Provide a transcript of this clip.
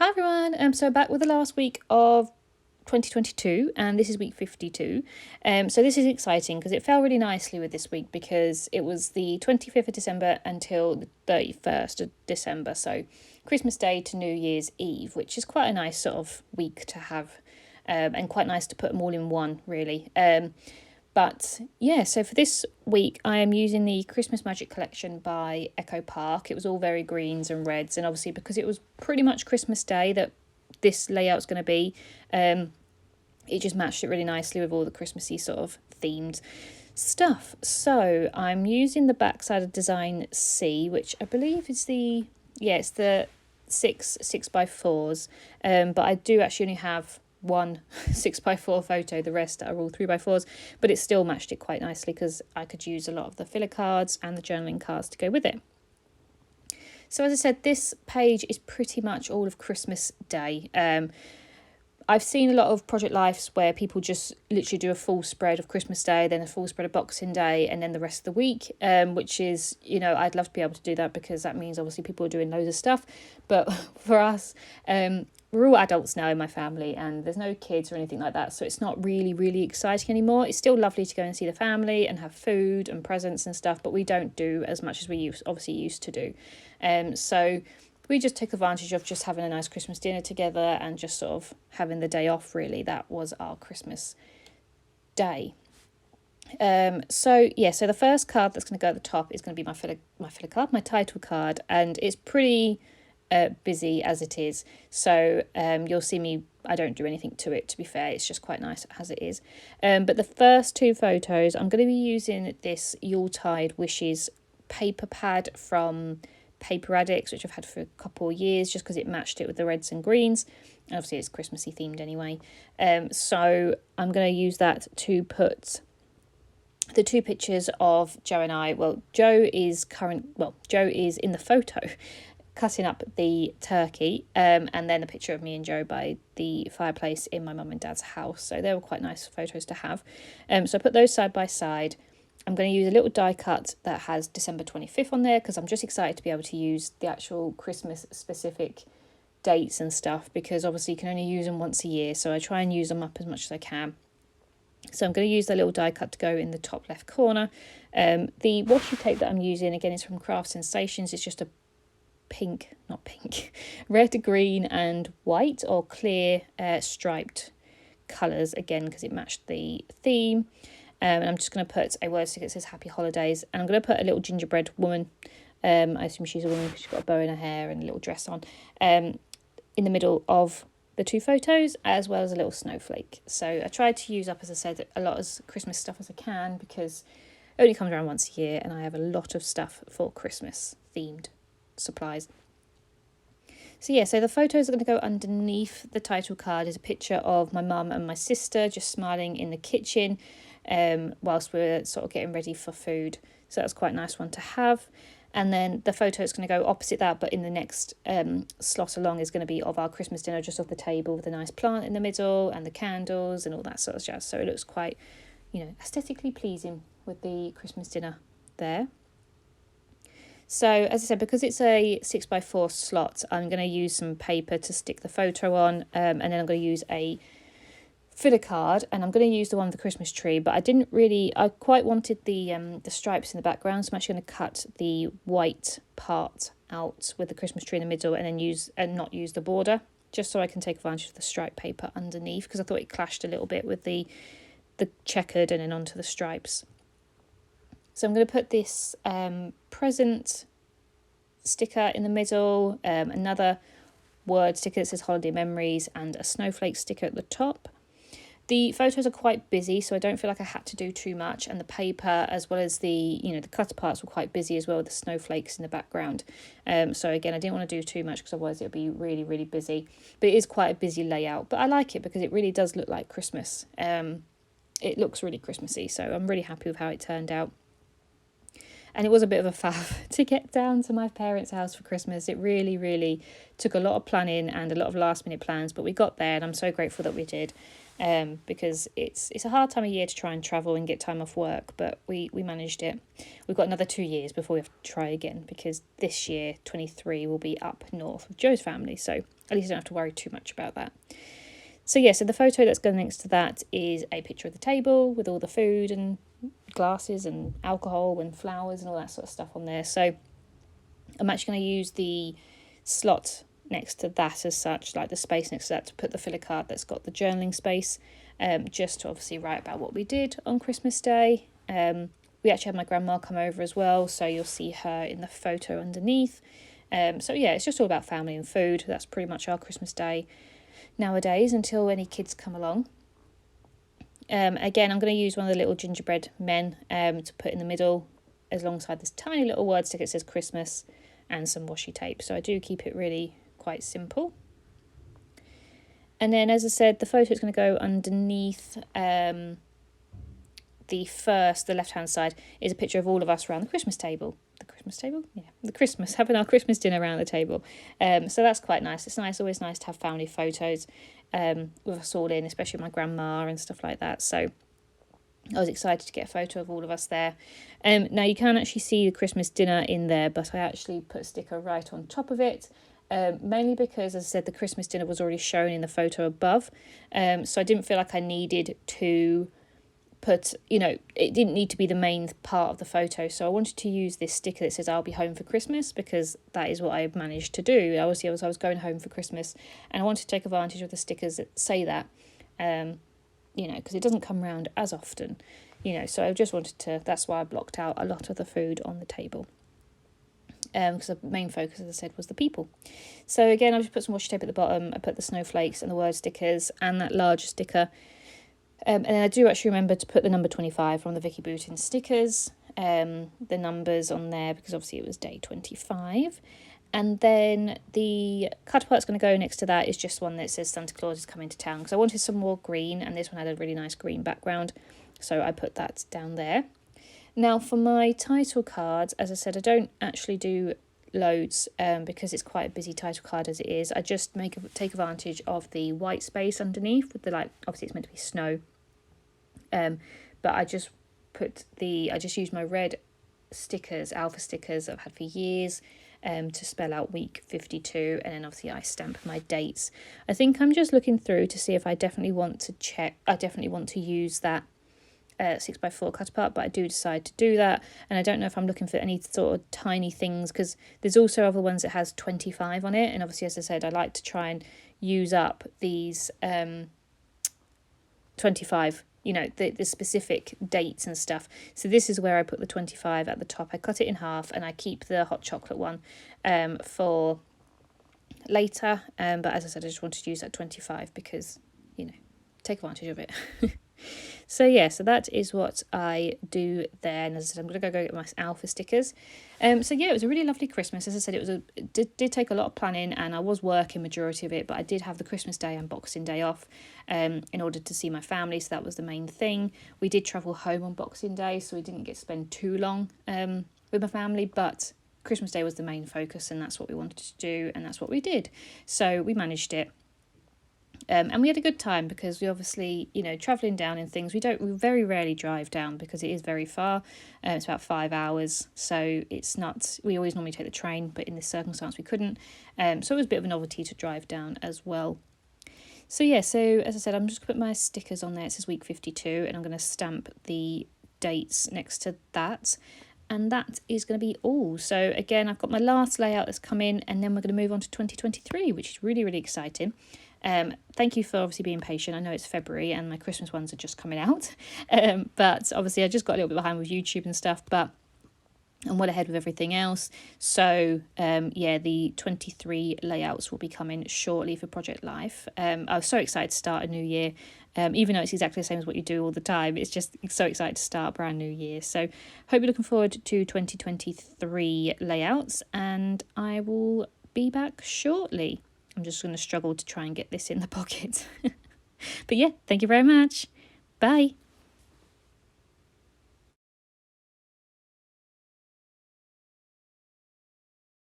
Hi everyone, so back with the last week of 2022 and this is week 52. So this is exciting because it fell really nicely with this week because it was the 25th of December until the 31st of December, so Christmas Day to New Year's Eve, which is quite a nice sort of week to have, and quite nice to put them all in one really. But yeah, so for this week, I am using the Christmas Magic collection by Echo Park. It was all very greens and reds, and obviously because it was pretty much Christmas Day that this layout's going to be, it just matched it really nicely with all the Christmassy sort of themed stuff. So I'm using the backside of design C, which I believe is it's the six 6x4s, but I do actually only have one 6x4 photo, the rest are all 3x4s, but it still matched it quite nicely because I could use a lot of the filler cards and the journaling cards to go with it. So as I said, this page is pretty much all of Christmas Day. I've seen a lot of project lives where people just literally do a full spread of Christmas Day, then a full spread of Boxing Day, and then the rest of the week, which is, I'd love to be able to do that because that means obviously people are doing loads of stuff. But for us, we're all adults now in my family and there's no kids or anything like that, so it's not really exciting anymore. It's still lovely to go and see the family and have food and presents and stuff, but we don't do as much as we used to do. So we just took advantage of just having a nice Christmas dinner together and just sort of having the day off really. That was our Christmas Day. So the first card that's going to go at the top is going to be my filler card, my title card, and it's pretty busy as it is, so you'll see me, I don't do anything to it, to be fair, it's just quite nice as it is. But the first two photos, I'm going to be using this Yuletide Wishes paper pad from Paper Addicts, which I've had for a couple of years just because it matched it with the reds and greens, and obviously it's Christmassy themed anyway. So I'm going to use that to put the two pictures of Joe and I. Well, Joe is in the photo cutting up the turkey, and then a picture of me and Joe by the fireplace in my mum and dad's house. So they were quite nice photos to have. So I put those side by side. I'm going to use a little die cut that has December 25th on there because I'm just excited to be able to use the actual Christmas specific dates and stuff, because obviously you can only use them once a year, so I try and use them up as much as I can. So I'm going to use the little die cut to go in the top left corner. The washi tape that I'm using, again, is from Craft Sensations. It's just a red, green and white or clear striped colours, again because it matched the theme. And I'm just going to put a word sticker that says Happy Holidays, and I'm going to put a little gingerbread woman, I assume she's a woman because she's got a bow in her hair and a little dress on, in the middle of the two photos, as well as a little snowflake. So I tried to use up, as I said, a lot of Christmas stuff as I can because it only comes around once a year and I have a lot of stuff for Christmas themed supplies. So the photos are going to go underneath the title card. Is a picture of my mum and my sister just smiling in the kitchen whilst we're sort of getting ready for food. So that's quite a nice one to have. And then the photo is going to go opposite that, but in the next slot along is going to be of our Christmas dinner just off the table with a nice plant in the middle and the candles and all that sort of jazz. So it looks quite, aesthetically pleasing with the Christmas dinner there. So as I said, because it's a 6x4 slot, I'm going to use some paper to stick the photo on, and then I'm going to use a filler card, and I'm going to use the one with the Christmas tree, but I quite wanted the stripes in the background, so I'm actually going to cut the white part out with the Christmas tree in the middle and then not use the border, just so I can take advantage of the stripe paper underneath, because I thought it clashed a little bit with the checkered and then onto the stripes. So I'm going to put this present sticker in the middle, another word sticker that says Holiday Memories, and a snowflake sticker at the top. The photos are quite busy, so I don't feel like I had to do too much, and the paper as well as the cut parts were quite busy as well with the snowflakes in the background. So again, I didn't want to do too much because otherwise it would be really busy. But it is quite a busy layout, but I like it because it really does look like Christmas. It looks really Christmassy, so I'm really happy with how it turned out. And it was a bit of a faff to get down to my parents' house for Christmas. It really took a lot of planning and a lot of last minute plans, but we got there and I'm so grateful that we did, because it's a hard time of year to try and travel and get time off work, but we managed it. We've got another 2 years before we have to try again, because this year, 23, will be up north with Joe's family. So at least I don't have to worry too much about that. So yeah, so the photo that's going next to that is a picture of the table with all the food and glasses and alcohol and flowers and all that sort of stuff on there. So I'm actually going to use the slot next to that as such, like the space next to that, to put the filler card that's got the journaling space, just to obviously write about what we did on Christmas Day. We actually had my grandma come over as well, so you'll see her in the photo underneath. So yeah, it's just all about family and food. That's pretty much our Christmas Day nowadays until any kids come along. Again, I'm going to use one of the little gingerbread men to put in the middle alongside this tiny little word stick that says Christmas and some washi tape. So I do keep it really quite simple. And then, as I said, the photo is going to go underneath the left-hand side is a picture of all of us around the Christmas table. The Christmas table? Yeah, having our Christmas dinner around the table. So that's quite nice. It's always nice to have family photos with us all in, especially my grandma and stuff like that. So I was excited to get a photo of all of us there. Now you can actually see the Christmas dinner in there, but I actually put a sticker right on top of it, mainly because, as I said, the Christmas dinner was already shown in the photo above. So I didn't feel like I needed to put, it didn't need to be the main part of the photo. So I wanted to use this sticker that says I'll be home for Christmas, because that is what I managed to do. I was going home for Christmas, and I wanted to take advantage of the stickers that say that, because it doesn't come around as often, so I just wanted to, that's why I blocked out a lot of the food on the table. Because the main focus, as I said, was the people. So again, I just put some washi tape at the bottom. I put the snowflakes and the word stickers and that larger sticker. And then I do actually remember to put the number 25 from the Vicky Boutin stickers, the numbers on there, because obviously it was day 25. And then the cut part's going to go next to that is just one that says Santa Claus is coming to town, because I wanted some more green, and this one had a really nice green background, so I put that down there. Now for my title cards, as I said, I don't actually do loads because it's quite a busy title card as it is. I just take advantage of the white space underneath with the, obviously it's meant to be snow. But I just use my red stickers, alpha stickers that I've had for years, to spell out week 52, and then obviously I stamp my dates. I think I'm just looking through to see if I definitely want to use that 6x4 cut apart, but I do decide to do that, and I don't know if I'm looking for any sort of tiny things, because there's also other ones that has 25 on it, and obviously, as I said, I like to try and use up these 25, the specific dates and stuff. So this is where I put the 25 at the top. I cut it in half, and I keep the hot chocolate one for later, but as I said, I just wanted to use that 25 because, take advantage of it. So yeah, so that is what I do there. And as I said, I'm going to go get my alpha stickers. So yeah, it was a really lovely Christmas. As I said, it did take a lot of planning, and I was working majority of it, but I did have the Christmas Day and Boxing Day off in order to see my family. So that was the main thing. We did travel home on Boxing Day, so we didn't get to spend too long with my family, but Christmas Day was the main focus, and that's what we wanted to do, and that's what we did. So we managed it. And we had a good time, because we obviously, travelling down and things, we very rarely drive down because it is very far. It's about 5 hours, so it's not, we always normally take the train, but in this circumstance we couldn't. So it was a bit of a novelty to drive down as well. So yeah, so as I said, I'm just going to put my stickers on there. It says week 52, and I'm going to stamp the dates next to that. And that is going to be all. So again, I've got my last layout that's come in, and then we're going to move on to 2023, which is really, really exciting. Thank you for obviously being patient. I know it's February and my Christmas ones are just coming out, but obviously I just got a little bit behind with YouTube and stuff, but I'm well ahead with everything else. So yeah, the 23 layouts will be coming shortly for Project Life. I was so excited to start a new year, even though it's exactly the same as what you do all the time. It's just so excited to start a brand new year. So hope you're looking forward to 2023 layouts, and I will be back shortly. I'm just going to struggle to try and get this in the pocket. But yeah, thank you very much. Bye.